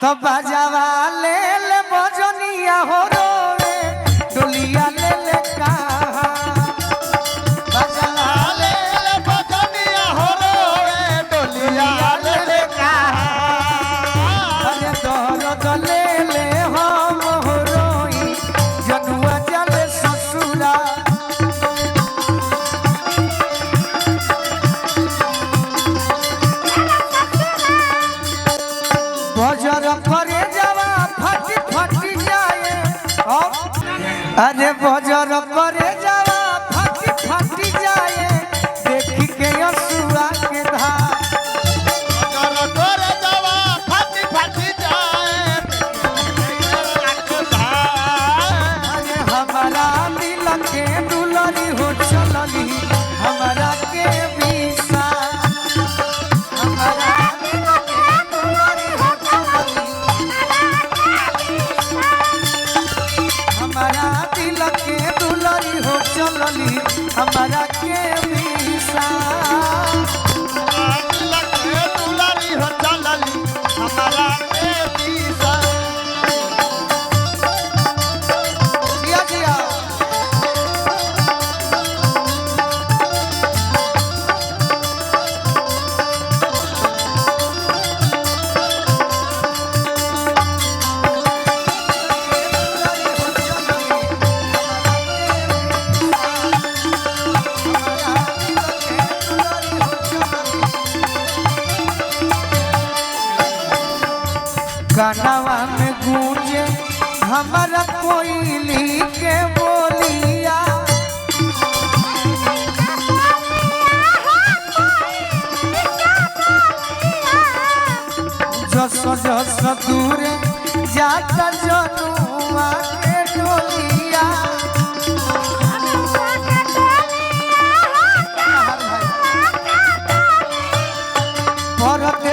तो बजावा ले ले बजनिया हो रोवे डोलिया ले ले कहा बजावा ले ले बजनिया हो रोवे डोलिया ले ले कहा अरे दर्द ले ले हम हो रोई जनुआ जले ससुरा बजर करे जावा फटी फटी जाए अरे बजर करे जावा फटी फटी जाए देखी के असुआ के धार बजर करे जावा फटी फटी जाए अरे हमारा दिल के दुलरी हो चलली हमारा के विसा हमारा दिल के दुलरी हो चलली हमारा दिल के दुलरी हो चलली हमारा के विसा लगे दुलारी हो चलली हमारा के पीसा जिया जिया गानावा में गूंजे हमारा कोयली के बोलिया जस जस दूर जाता जनुआ के डोलिया परत